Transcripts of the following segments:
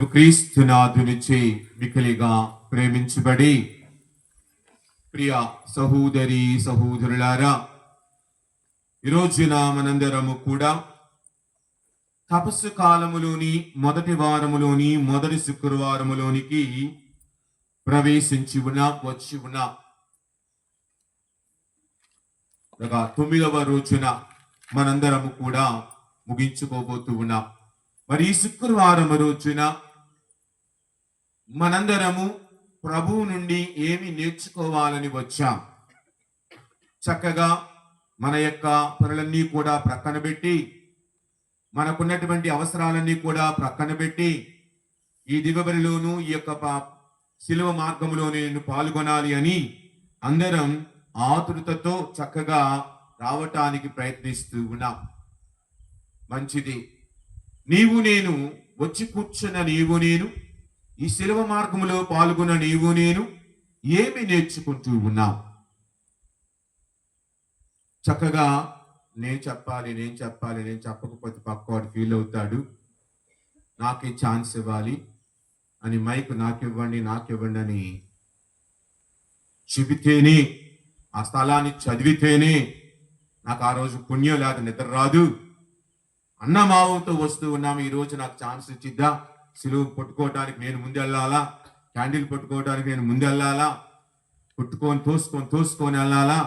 క్రీస్తునాథునిచే మికిలిగా ప్రేమించబడి ప్రియ సహోదరి సహోదరులారా, ఈరోజున మనందరము కూడా తపస్సు కాలములోని మొదటి వారములోని మొదటి శుక్రవారములోనికి ప్రవేశించి వచ్చి ఉన్నాం. 9వ రోజున మనందరము కూడా ముగించుకోబోతూ ఉన్నాం. మరి ఈ శుక్రవారం రోజున మనందరము ప్రభువు నుండి ఏమి నేర్చుకోవాలని వచ్చాం? చక్కగా మన యొక్క పనులన్నీ కూడా ప్రక్కన పెట్టి, మనకున్నటువంటి అవసరాలన్నీ కూడా ప్రక్కన పెట్టి, ఈ దివ్యబలిలోను ఈ యొక్క శిలువ మార్గంలో నేను పాల్గొనాలి అని అందరం ఆతృతతో చక్కగా రావటానికి ప్రయత్నిస్తూ ఉన్నాం. మంచిది. నీవు నేను వచ్చి కూర్చున్న నీవు నేను, ఈ శిలువ మార్గములో పాల్గొన్న నీవు నేను ఏమి నేర్చుకుంటూ ఉన్నాం? చక్కగా నేను చెప్పకపోతే పక్కవాడు ఫీల్ అవుతాడు, నాకే ఛాన్స్ ఇవ్వాలి అని, మైక్ నాకివ్వండి అని చెబితేనే, ఆ స్థలాన్ని చదివితేనే నాకు ఆ రోజు పుణ్యం లేక నిద్ర రాదు. అన్నమావంతో వస్తూ ఉన్నాము, ఈ రోజు నాకు ఛాన్స్ ఇచ్చిద్దా? సిలువ పట్టుకోవడానికి నేను ముందెళ్ళాలా? క్యాండిల్ పట్టుకోవడానికి నేను ముందెళ్ళాలా? తోసుకొని వెళ్ళాలా?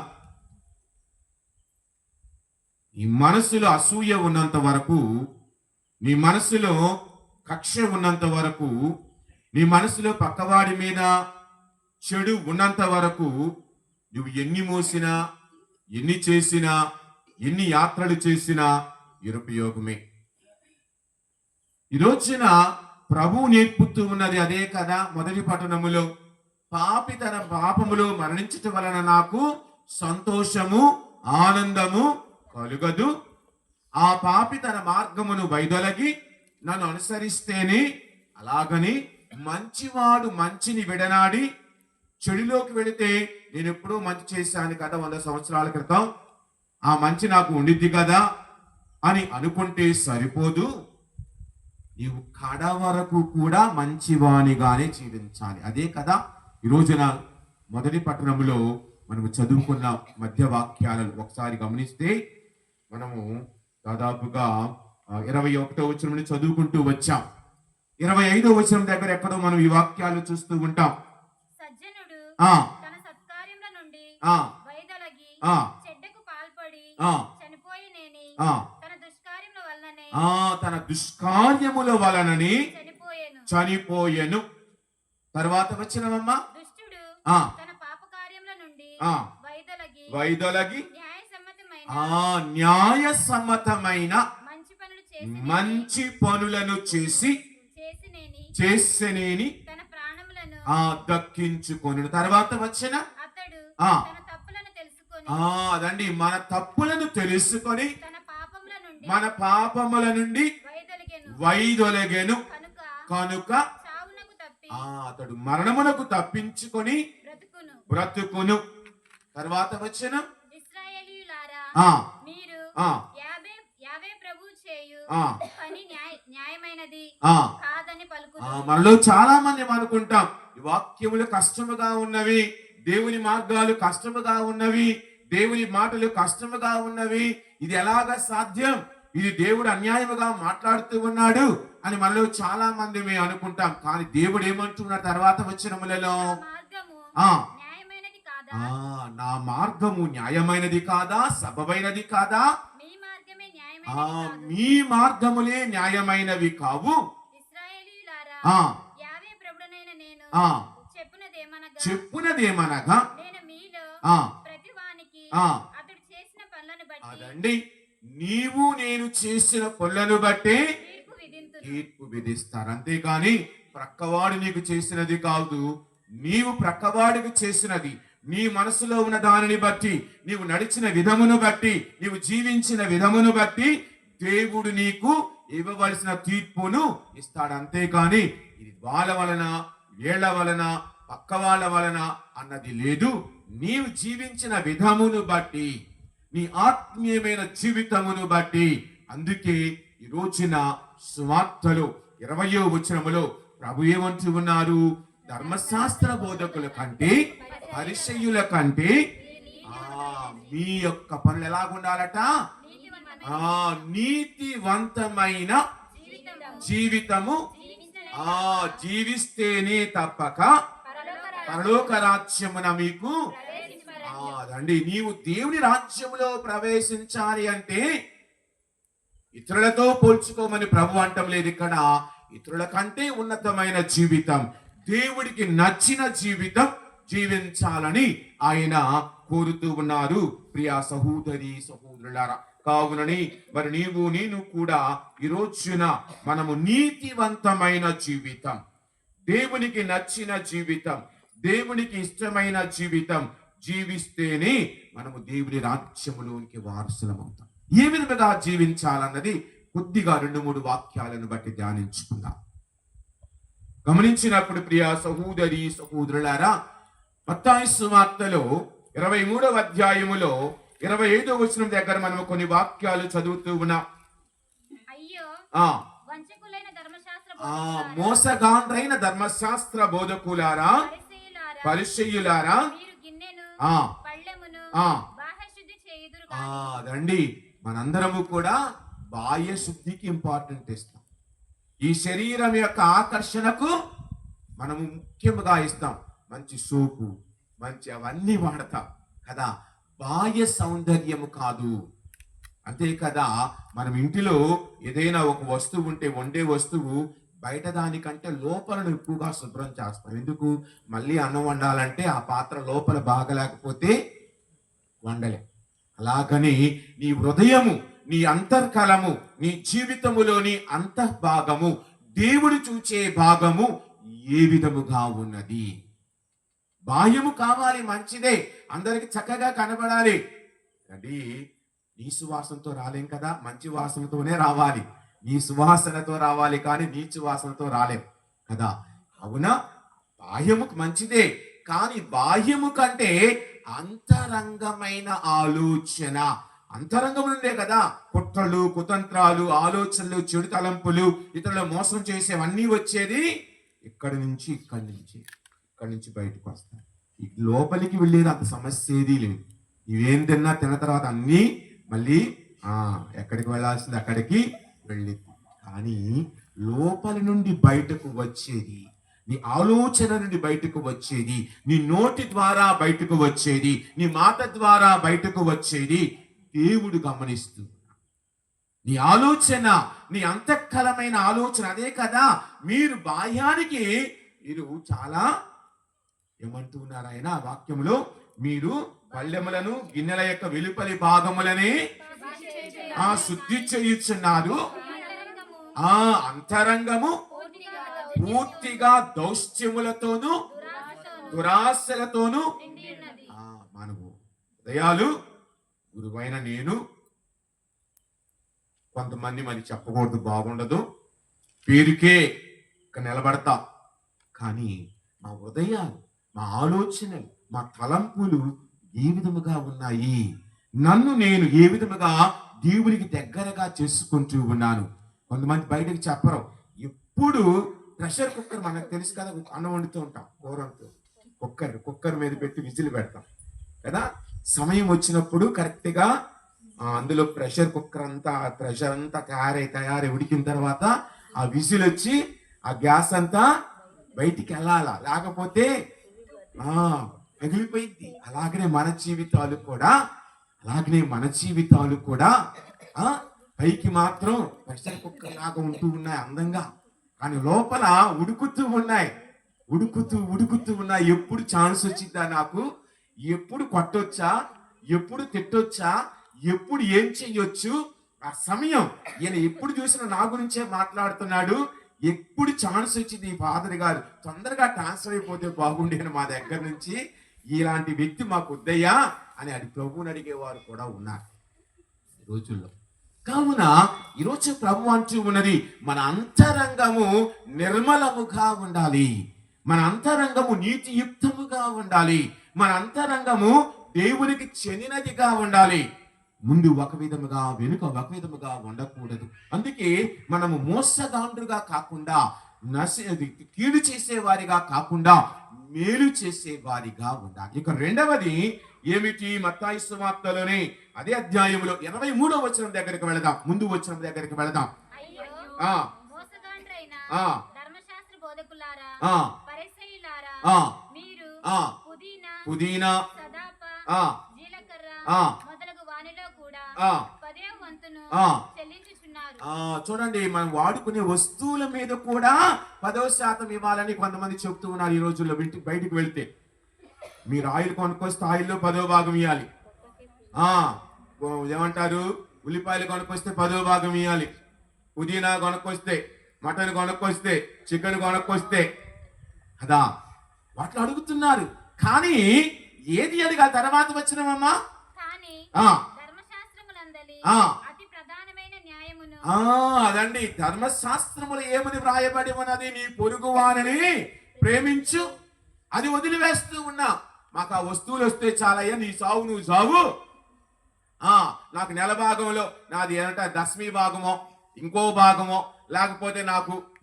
ఈ మనసులో అసూయ ఉన్నంత వరకు, నీ మనసులో కక్ష ఉన్నంత వరకు, నీ మనసులో పక్కవాడి మీద చెడు ఉన్నంత వరకు నువ్వు ఎన్ని మోసినా, ఎన్ని చేసినా, ఎన్ని యాత్రలు చేసినా నిరుపయోగమే. ఈ రోజున ప్రభువు నేర్పుతూ ఉన్నది అదే కదా. మొదటి పట్టణములో, పాపి తన పాపములో మరణించటం వలన నాకు సంతోషము ఆనందము కలుగదు. ఆ పాపి తన మార్గమును వైదొలగి నన్ను అనుసరిస్తేనే, అలాగని మంచివాడు మంచిని విడనాడి చెడులోకి వెళితే, నేను ఎప్పుడూ మంచి చేశాను కదా 100 సంవత్సరాల క్రితం, ఆ మంచి నాకు ఉండిద్ది కదా అని అనుకుంటే సరిపోదు. నీవు కడ వరకు కూడా మంచివానిగానే జీవించాలి. అదే కదా ఈ రోజున మొదటి పట్టణంలో మనము చదువుకున్న మధ్య వాక్యాలను ఒకసారి గమనిస్తే, మనము దాదాపుగా 21వ వచనం నుండి చదువుకుంటూ వచ్చాం. 25వ వచనం దగ్గర ఎక్కడో మనం ఈ వాక్యాలు చూస్తూ ఉంటాం. సజ్జనుడు తన సత్కార్యముల నుండి వైదొలగి చెడ్డకు పాల్పడి చనిపోయినేని తన దుష్కార్యముల వలనని చనిపోయెను. తర్వాత వచ్చినవమ్మా, దుష్టుడు తన పాపకార్యముల నుండి వైదొలగి న్యాయసమ్మతమైన మంచి పనులను చేసినేని దక్కించుకొను. తర్వాత వచ్చిన అదండి, మన తప్పులను తెలుసుకొని మన పాపముల నుండి వైదొలగెను కనుక అతడు మరణమునకు తప్పించుకొని బ్రతుకును. తర్వాత వచ్చిన మనలో చాలా మంది అనుకుంటాం, ఈ వాక్యములు కష్టముగా ఉన్నవి, దేవుని మార్గాలు కష్టముగా ఉన్నవి, దేవుని మాటలు కష్టముగా ఉన్నవి, ఇది ఎలాగా సాధ్యం, ఇది దేవుడు అన్యాయముగా మాట్లాడుతూ ఉన్నాడు అని మనలో చాలా మంది మేము అనుకుంటాం. కానీ దేవుడు ఏమంటున్నాడు తర్వాత వచనములలో, నా మార్గము న్యాయమైనది కాదా, సబబైనది కాదా? మీ మార్గములే న్యాయమైనవి కావు. చెప్పునదేమనగా అదండి, నీవు నేను చేసిన పనులను బట్టి తీర్పు విధిస్తారు. అంతేకాని ప్రక్కవాడు నీకు చేసినది కాదు, నీవు ప్రక్కవాడికి చేసినది, నీ మనసులో ఉన్న దానిని బట్టి, నీవు నడిచిన విధమును బట్టి, నీవు జీవించిన విధమును బట్టి దేవుడు నీకు ఇవ్వవలసిన తీర్పును ఇస్తాడు. అంతేకాని ఇది వాళ్ళ వలన, వీళ్ళ వలన, పక్క వాళ్ళ వలన అన్నది లేదు. నీవు జీవించిన విధమును బట్టి, నీ ఆత్మీయమైన జీవితమును బట్టి. అందుకే ఈ రోజున సువార్తలో 20వ వచనములో ప్రభు ఏమంటూ ఉన్నారు? ధర్మశాస్త్ర బోధకుల కంటే, పరిసయ్యుల కంటే మీ యొక్క పనులు ఎలాగుండాలట? నీతివంతమైన జీవితము జీవిస్తేనే తప్పక పరలోక రాజ్యమున మీకు రండి. నీవు దేవుని రాజ్యములో ప్రవేశించాలి అంటే ఇతరులతో పోల్చుకోమని ప్రభు అంటం లేదు ఇక్కడ. ఇతరుల కంటే ఉన్నతమైన జీవితం, దేవుడికి నచ్చిన జీవితం జీవించాలని ఆయన కోరుతూ ఉన్నారు. ప్రియా సహోదరి సహోదరులారా, కావునని మరి నీవు నేను కూడా ఈ రోజున మనము నీతివంతమైన జీవితం, దేవునికి నచ్చిన జీవితం, దేవునికి ఇష్టమైన జీవితం జీవిస్తేనే మనము దేవుని రాజ్యములోనికి వారసులమవుతాం. ఏ విధముగా జీవించాలన్నది కొద్దిగా 2-3 వాక్యాలను బట్టి ధ్యానించుకుందాం. గమనించినప్పుడు ప్రియా సహోదరి సహోదరులారా, మత్తయి సువార్తలో 23వ అధ్యాయములో 25వ వచనం దగ్గర మనం కొన్ని వాక్యాలు చదువుతూ ఉన్నాం. అయ్యో వంచకులైన ధర్మశాస్త్ర మోసగాండ్రైన ధర్మశాస్త్ర బోధకులారా, పరిసయ్యులారా, మీరు గిన్నెను పళ్ళెమును బాహ్య శుద్ధి చేయుదురు రండి. మనందరము కూడా బాహ్య శుద్ధికి ఇంపార్టెంట్ ఇస్తాం. ఈ శరీరం యొక్క ఆకర్షణకు మనము ముఖ్యముగా ఇస్తాం. మంచి సోపు, మంచి అవన్నీ వాడతాం కదా, బాహ్య సౌందర్యము కాదు. అంతే కదా, మనం ఇంటిలో ఏదైనా ఒక వస్తువు ఉంటే, వండే వస్తువు, బయట దానికంటే లోపలను ఎక్కువగా శుభ్రం చేస్తాం. ఎందుకు? మళ్ళీ అన్నం వండాలంటే ఆ పాత్ర లోపల బాగలేకపోతే వండలే. అలాగని నీ హృదయము, నీ అంతర్కలము, నీ జీవితములోని అంతర్భాగము, దేవుడు చూచే భాగము ఏ విధముగా ఉన్నది? బాహ్యము కావాలి, మంచిదే, అందరికి చక్కగా కనబడాలి. అది నీ సువాసనతో రాలేం కదా, మంచి వాసనతోనే రావాలి. నీ సువాసనతో రావాలి కానీ నీచు వాసనతో రాలేం కదా. అవునా? బాహ్యముకు మంచిదే, కానీ బాహ్యము కంటే అంతరంగమైన ఆలోచన, అంతరంగం నుండే కదా కుట్రలు, కుతంత్రాలు, ఆలోచనలు, చెడు తలంపులు, ఇతరులు మోసం చేసేవన్నీ వచ్చేది ఇక్కడి నుంచి బయటకు వస్తాయి. లోపలికి వెళ్ళేది అంత సమస్య ఏదీ లేదు. ఇవేం తిన్న తర్వాత అన్నీ మళ్ళీ ఎక్కడికి వెళ్ళాల్సింది అక్కడికి వెళ్ళి, కానీ లోపలి నుండి బయటకు వచ్చేది, నీ ఆలోచన నుండి బయటకు వచ్చేది, నీ నోటి ద్వారా బయటకు వచ్చేది, నీ మాట ద్వారా బయటకు వచ్చేది దేవుడు గమనిస్తూ. నీ ఆలోచన, నీ అంతఃకలమైన ఆలోచన అదే కదా. మీరు బాహ్యానికి మీరు చాలా ఏమంటూ ఉన్నారు ఆయన వాక్యములో? మీరు పళ్ళెములను, గిన్నెల యొక్క వెలుపలి భాగములనే శుద్ధి చేయుచున్నారు, అంతరంగము పూర్తిగా దౌష్ట్యములతోనూ దురాశలతోనూ మనము హృదయాలు గురువైన నేను, కొంతమంది మరి చెప్పకూడదు, బాగుండదు, పేరుకే ఇక్కడ నిలబడతా, కానీ మా హృదయాలు, మా ఆలోచనలు, మా తలంపులు ఏ విధముగా ఉన్నాయి? నన్ను నేను ఏ విధముగా దేవునికి దగ్గరగా చేసుకుంటూ ఉన్నాను? కొంతమంది బయటకు చెప్పరు. ఎప్పుడు ప్రెషర్ కుక్కర్, మనకు తెలుసు కదా, అన్నం వండుతూ ఉంటాం, కూరంతో కుక్కర్ మీద పెట్టి విజిల్ పెడతాం కదా. సమయం వచ్చినప్పుడు కరెక్ట్గా అందులో ప్రెషర్ అంతా తయారై ఉడికిన తర్వాత ఆ విజిల్ వచ్చి ఆ గ్యాస్ అంతా బయటికి వెళ్ళాలా, లేకపోతే మిగిలిపోయింది. అలాగనే మన జీవితాలు కూడా పైకి మాత్రం ప్రెషర్ కుక్కర్ లాగా ఉంటూ ఉన్నాయి అందంగా, కానీ లోపల ఉడుకుతూ ఉన్నాయి. ఎప్పుడు ఛాన్స్ వచ్చిందా నాకు? ఎప్పుడు కొట్టొచ్చా, ఎప్పుడు తిట్టొచ్చా, ఎప్పుడు ఏం చెయ్యొచ్చు? ఆ సమయం ఈయన ఎప్పుడు చూసినా నా గురించే మాట్లాడుతున్నాడు. ఎప్పుడు ఛాన్స్ వచ్చింది ఈ ఫాదర్ గారు తొందరగా ట్రాన్స్ఫర్ అయిపోతే బాగుండేను మా దగ్గర నుంచి, ఇలాంటి వ్యక్తి మాకు వద్దయ్యా అని ప్రభువుని అడిగేవారు కూడా ఉన్నారు ఈ రోజుల్లో. కావున ఈరోజు ప్రభు అంటూ ఉన్నది, మన అంతరంగము నిర్మలముగా ఉండాలి, మన అంతరంగము నీతియుక్తముగా ఉండాలి, మన అంతరంగము దేవునికి చెందినదిగా ఉండాలి. ముందు ఒక విధముగా, వెనుక ఒక విధముగా ఉండకూడదు. అందుకే మనము మోసగాండ్రుగా కాకుండా కీడు చేసేవారిగా కాకుండా మేలు చేసేవారిగా ఉండాలి. ఇక రెండవది ఏమిటి? మత్తయి సువార్తలోని అదే అధ్యాయంలో 23వ వచనం దగ్గరికి వెళదాం. ముందు వచనం దగ్గరికి వెళదాం. అయ్యో ఆ మోసగాండ్రైన ఆ ధర్మశాస్త్ర బోధకులారా, ఆ పరిసయ్యులారా, ఆ మీరు ఆ పుదీనా, పుదీనా సదాప, ఆ జీలకర్ర ఆ మొదలగు వానిలో కూడా ఆ 10వ వంతును ఆ చెల్లించుచున్నారు. చూడండి, మనం వాడుకునే వస్తువుల మీద కూడా 10% ఇవ్వాలని కొంతమంది చెప్తూ ఉన్నారు ఈ రోజుల్లో. బయటికి వెళ్తే మీరు ఆయిల్ కొనుక్కొస్తే ఆయిల్లో 10వ భాగం ఇవ్వాలి. ఏమంటారు, ఉల్లిపాయలు కొనుక్కొస్తే 10వ భాగం ఇవ్వాలి. పుదీనా కొనుక్కొస్తే, మటన్ కొనుక్కొస్తే, చికెన్ కొనుక్కొస్తే కదా వాటిని అడుగుతున్నారు. కానీ ఏది అడగాలి? తర్వాత వచ్చినమమ్మా కానీ ఆ ధర్మశాస్త్రములందలి ఆ అతి ప్రధానమైన న్యాయమును అదండి, ధర్మశాస్త్రములు ఏమని వ్రాయబడి ఉన్నది? నీ పొరుగు వారిని ప్రేమించు. అది వదిలివేస్తూ ఉన్నా. మాకు ఆ వస్తువులు వస్తే చాలయ్యా, నీ సావు నువ్వు సావు. నాకు నెల భాగంలో నాది ఏమంటే దశమి భాగమో ఇంకో భాగమో, లేకపోతే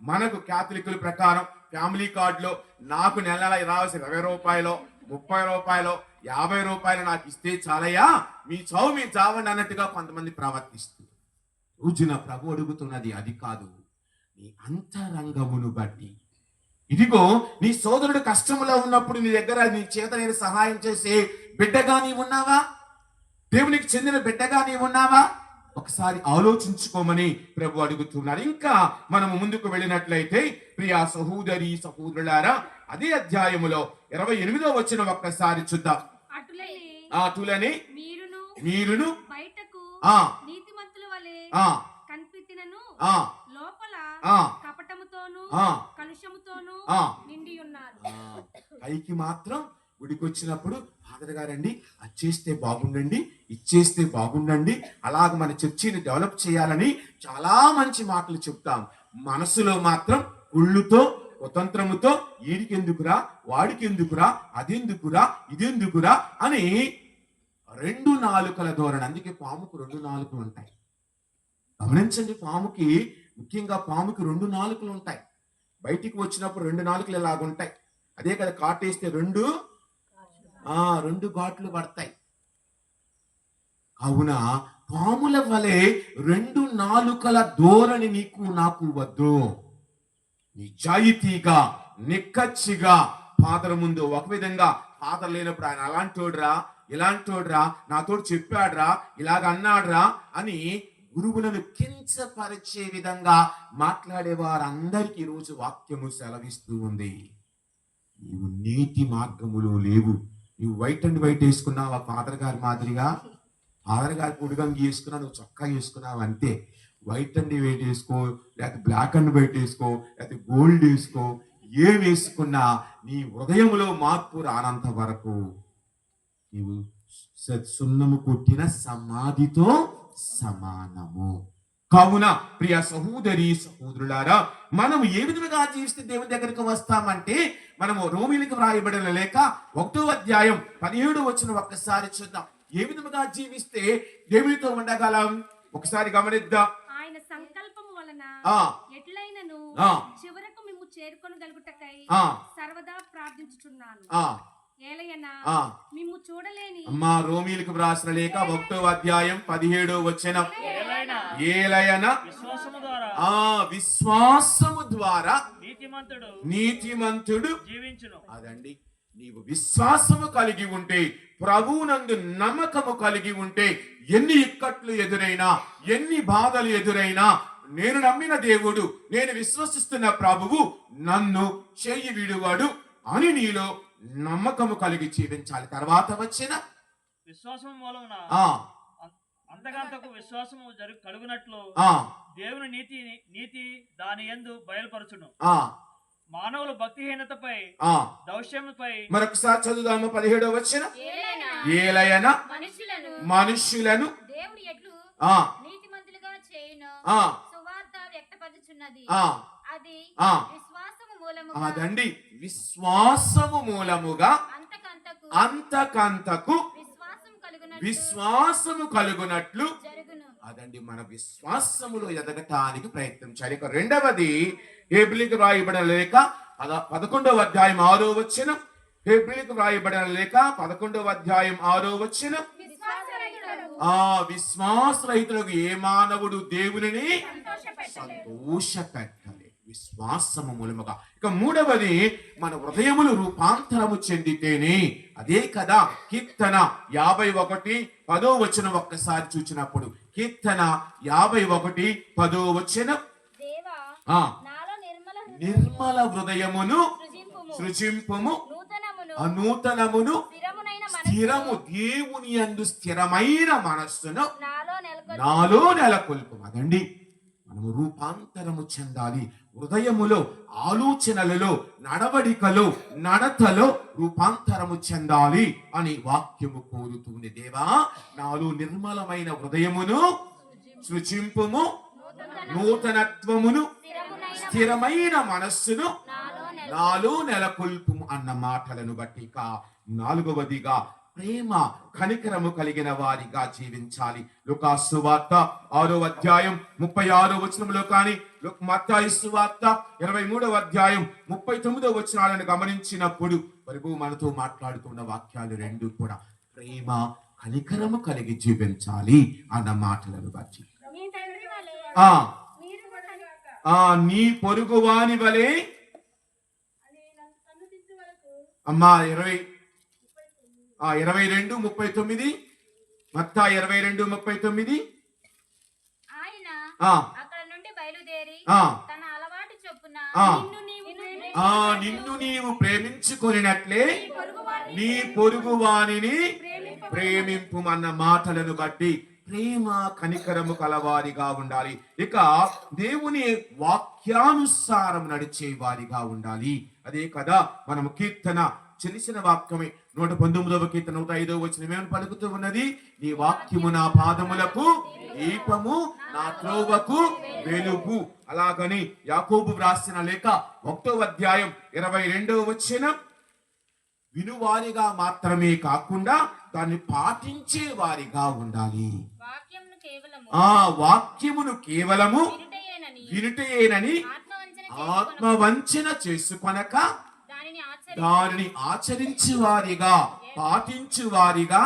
మనకు క్యాథలికుల ప్రకారం ఫ్యామిలీ కార్డులో నాకు నెల రావాల్సిన 20 రూపాయలు, 30 రూపాయలు, 50 రూపాయలు నాకు ఇస్తే చాలయ్యా, మీ చావు మీ చావండి అన్నట్టుగా కొంతమంది ప్రవర్తిస్తుంది. రోజున ప్రభు అడుగుతున్నది అది కాదు, నీ అంతరంగమును బట్టి. ఇదిగో, నీ సోదరుడు కష్టములో ఉన్నప్పుడు నీ దగ్గర నీ చేత నేను సహాయం చేసే బిడ్డగా నీ ఉన్నావా? దేవునికి చెందిన బిడ్డగా నీ ఉన్నావా? ఒకసారి ఆలోచించుకోమని ప్రభు అడుగుతున్నారు. ఇంకా మనము ముందుకు వెళ్ళినట్లయితే ప్రియా సహోదరి సహోదరులారా, అదే అధ్యాయములో 28వ వచనం ఒక్కసారి చూద్దాం. అటులని మీరును బయటకు ఆ నీతిమంతుల వలె ఆ కనిపించినను ఆ లోపల ఆ కపటముతోను ఆ కలుషముతోను ఆ నిండి ఉన్నారు. పైకి మాత్రం గుడికి వచ్చినప్పుడు ఫాదర్ గారండి అది చేస్తే బాగుండండి, ఇచ్చేస్తే బాగుండండి, అలాగ మన చర్చిని డెవలప్ చేయాలని చాలా మంచి మాటలు చెప్తాం. మనసులో మాత్రం కుళ్ళుతో స్వతంత్రముతో వీడికెందుకురా, వాడికెందుకురా, అదెందుకురా, ఇదెందుకురా అని 2 నాలుకల ధోరణి. అందుకే పాముకు 2 నాలుకలు ఉంటాయి. గమనించండి, ముఖ్యంగా పాముకి 2 నాలుకలు ఉంటాయి. బయటికి వచ్చినప్పుడు 2 నాలుకలు ఇలాగుంటాయి. అదే కదా కాటేస్తే 2 ఘాట్లు పడతాయి. కావున పాముల వలె 2 నాలుకల ధోరణి నీకు నాకు వద్దు. నిజాయితీగా నిక్కచ్చిగా ఫాదర్ ముందు ఒక విధంగా, ఫాదర్ లేనప్పుడు ఆయన అలాంటోడ్రా ఇలాంటోడ్రా నాతోడు చెప్పాడ్రా ఇలాగ అన్నాడ్రా అని గురువులను కించపరిచే విధంగా మాట్లాడే వారందరికీ ఈరోజు వాక్యము సెలవిస్తూ ఉంది. నీవు నీతి మార్గములో లేవు. నువ్వు వైట్ అండ్ వైట్ వేసుకున్నావు ఫాదర్ గారి మాదిరిగా. ఫాదర్ గారి ఉడుగంగి వేసుకున్నావు, నువ్వు చొక్కా వేసుకున్నావు అంతే. వైట్ అండ్ వైట్ వేసుకో, లేకపోతే బ్లాక్ అండ్ వైట్ వేసుకో, లేకపోతే గోల్డ్ వేసుకో, ఏ వేసుకున్నా నీ హృదయంలో మార్పు రానంత వరకు నీవు సున్నము కొట్టిన సమాధితో సమానము. కావున ప్రియ సహోదరి సహోదరులారా, మనము ఏ విధంగా జీవిస్తే దేవుని దగ్గరికి వస్తామంటే, మనము రోమీలకు వ్రాయబడిన లేఖ 1వ అధ్యాయం 17వ వచనం ఒక్కసారి చూద్దాం. ఏ విధంగా జీవిస్తే దేవునితో ఉండగలం ఒకసారి గమనిద్దాం. ఆయన సంకల్పము వలన ఎట్లైనను చివరకు మేము చేరుకొనగలుగుటకై సర్వదా ప్రార్థించుచున్నాను. మిమ్ము చూడలేని అమ్మా రోమీలకు వ్రాసిన లేఖ 1వ అధ్యాయం 17వ వచనం. ఏలయన విశ్వాసము ద్వారా నీతిమంతుడు జీవించును. అదండి, నీవు విశ్వాసము కలిగి ఉంటే, ప్రభువునందు నమ్మకము కలిగి ఉంటే, ఎన్ని ఇక్కట్లు ఎదురైనా, ఎన్ని బాధలు ఎదురైనా, నేను నమ్మిన దేవుడు, నేను విశ్వసిస్తున్న ప్రభువు నన్ను చెయ్యి విడువాడు అని నీలో నమ్మకము కలిగి జీవించాలి. తర్వాత వచ్చిన విశ్వాసం మూలమున అంతకంతకు విశ్వాసము కలుగునట్లు దేవుని నీతి దాని యందు బయలుపరచును. మానవుల భక్తిహీనతపై దౌష్యముపై మరొకసారి చదువుదాము. 17వ వచనం. ఏలయన మనుష్యులను దేవుడు ఎట్లు నీతిమంతులుగా చేయును సువార్త వ్యక్తపరచుచున్నది. అది విశ్వాసము మూలముగా, అదండి విశ్వాసము మూలముగా అంతకంతకు విశ్వాసము కలుగునట్లు అదండి మన విశ్వాసములో ఎదగటానికి ప్రయత్నం చేయాలి. ఇక రెండవది హెబ్రీయులకు రాయబడిన లేఖ 11వ అధ్యాయం 6వ వచనం. హెబ్రీయులకు రాయబడిన లేఖ 11వ అధ్యాయం 6వ వచనం. విశ్వాసరహితులకు ఏ మానవుడు దేవునిని సంతోషపెట్టలే, విశ్వాసము మూలముగా. ఇక మూడవది మన హృదయములు రూపాంతరము చెందితేనే. అదే కదా కీర్తన 51:10 వచనం ఒక్కసారి చూచినప్పుడు, కీర్తన 51:10 వచనం. దేవా ఆ నాలో నిర్మల హృదయమును సృజింపుము, నూతనమును స్థిరము దేవుని యందు స్థిరమైన మనస్సును నాలో నెలకొల్పు. అదండి మనము రూపాంతరము చెందాలి. హృదయములో, ఆలోచనలలో, నడవడికలో, నడతలో రూపాంతరము చెందాలి అని వాక్యము కోరుతుంది. దేవా నాలో నిర్మలమైన హృదయమును సృజింపుము, నూతనత్వమును స్థిరమైన మనస్సును నాలో నెలకొల్పుము అన్న మాటలను బట్టి. నాలుగవదిగా ప్రేమ కనికరము కలిగిన వారిగా జీవించాలి. లూకాసు సువార్త 6వ అధ్యాయం 36వ వచనంలో కానీ, మత్తయి సువార్త 23వ అధ్యాయం 39వ వచనాలను గమనించినప్పుడు ప్రభు మనతో మాట్లాడుతున్న వాక్యాలు రెండు కూడా ప్రేమ కనికరము కలిగి జీవించాలి అన్న మాటలను బట్టి. నీ పొరుగువాని వలె అమ్మా 22:39 మత్తయి 22:39. ఆయన అక్కడ నుండి బయలుదేరి తన అలవాటు చొప్పున నిన్ను నీవు ప్రేమించుకొనినట్లే నీ పొరుగువానిని ప్రేమింపు అన్న మాటలను బట్టి ప్రేమ కనికరము కలవారిగా ఉండాలి. ఇక దేవుని వాక్యానుసారం నడిచే వారిగా ఉండాలి. అదే కదా మనము కీర్తన తెలిసిన వాక్యమే 119వ కీర్తన 105వ వచనం ఏమని పలుకుతూ ఉన్నది? నీ వాక్యము నా పాదములకు దీపము, నా త్రోవకు వెలుగు. అలాగని యాకోబు వ్రాసిన లేఖ 1వ అధ్యాయం 22వ వచనం, వినువారిగా మాత్రమే కాకుండా దాన్ని పాటించే వారిగా ఉండాలి. వాక్యమును కేవలము వినుటయేనని ఆత్మవంచన చేసుకొనక దానిని ఆచరించు వారిగా, పాటించు వారిగా,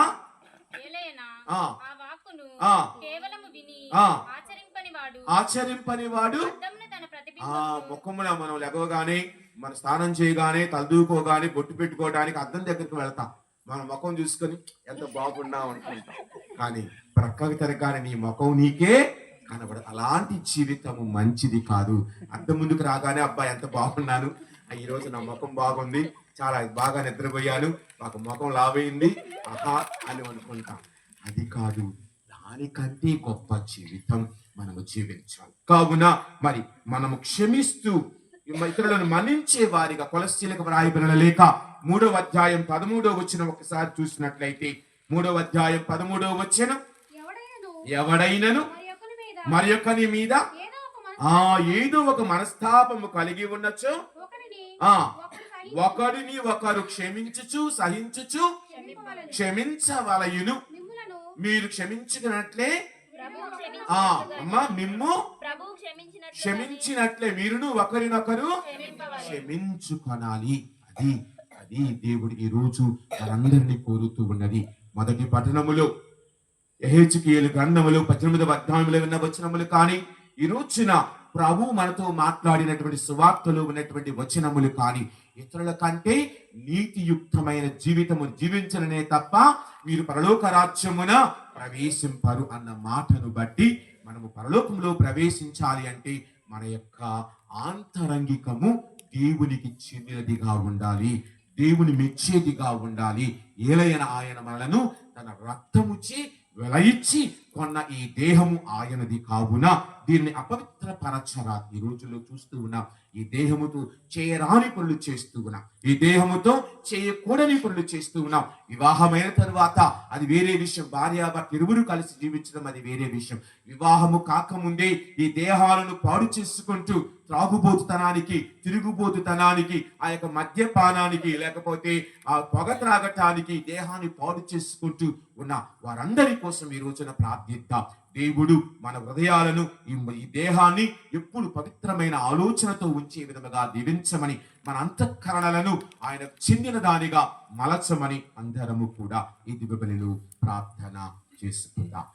ఆచరింపని వాడు ముఖమున మనం లెగవగానే, మన స్నానం చేయగానే, తలదూకోగానే, బొట్టు పెట్టుకోవడానికి అద్దం దగ్గరికి వెళ్తాం. మన ముఖం చూసుకొని ఎంత బాగున్నావు అనుకుంటాం, కానీ ప్రక్కకి తిరగానే నీ ముఖం నీకే కనబడదు. అలాంటి జీవితము మంచిది కాదు. అద్దం ముందుకు రాగానే అబ్బాయి ఎంత బాగున్నాను, ఈ రోజు నా ముఖం బాగుంది, చాలా బాగా నిద్రపోయాను, మాకు ముఖం లావైంది ఆహా అని అనుకుంటాం. అది కాదు, దానికంటే గొప్ప జీవితం మనము జీవించాలి. కావున మరి మనము క్షమిస్తూ ఇతరులను మన్నించే వారిగా, కొలస్సీలకు వ్రాయబడిన లేఖ 3వ అధ్యాయం 13వ వచనం ఒకసారి చూసినట్లయితే, 3వ అధ్యాయం 13వ వచనం, ఎవడైనను మరి ఒకని మీద ఏదో ఒక మనస్తాపము కలిగి ఉండొచ్చు, ఒకరిని ఒకరు క్షమించుచు సహించుచు క్షమించవలయును. మీరు క్షమించుకున్నట్లే మిమ్ము క్షమించినట్లే మీరును ఒకరినొకరు క్షమించుకొనాలి. అది అది దేవుడు ఈ రోజు మనందరినీ కోరుతూ ఉన్నది. మొదటి పట్టణములో యెహెజ్కేలు గ్రంథములో 18వ అధ్యాయంలో ఉన్న వచనములు కానీ, ఈ రోజున ప్రభు మనతో మాట్లాడినటువంటి సువార్తలో ఉన్నటువంటి వచనములు కానీ, ఇతరుల కంటే నీతియుక్తమైన జీవితము జీవించడమే తప్ప మీరు పరలోక రాజ్యమున ప్రవేశింపరు అన్న మాటను బట్టి, మనము పరలోకంలో ప్రవేశించాలి అంటే మన యొక్క ఆంతరంగికము దేవునికి చెందినదిగా ఉండాలి, దేవుని మెచ్చేదిగా ఉండాలి. ఏలైనా ఆయన మనలను తన రక్తముచి వెలయిచ్చి కొన్న ఈ దేహము ఆయనది కావున దీన్ని అపవిత్రపరచరా. ఈ రోజుల్లో చూస్తూ ఉన్నాం, ఈ దేహముతో చేయరాని పనులు చేస్తూ ఉన్నాం, ఈ దేహముతో చేయకూడని పనులు చేస్తూ ఉన్నాం. వివాహమైన తరువాత అది వేరే విషయం, భార్యాభర్త ఇరువురు కలిసి జీవించడం అది వేరే విషయం. వివాహము కాకముందే ఈ దేహాలను పాడు చేసుకుంటూ త్రాగుబోతుతనానికి, తిరుగుబోతుతనానికి, ఆ యొక్క మద్యపానానికి, లేకపోతే ఆ పొగ త్రాగటానికి దేహాన్ని పాడు చేసుకుంటూ ఉన్న వారందరి కోసం ఈ రోజున ప్రార్థిద్దాం. దేవుడు మన హృదయాలను ఈ దేహాన్ని ఎప్పుడు పవిత్రమైన ఆలోచనతో ఉంచే విధముగా దీవించమని, మన అంతఃకరణలను ఆయనకు చెందిన దానిగా మలచమని అందరము కూడా ఈ దివ్య బలిలో ప్రార్థన చేసుకుందాం.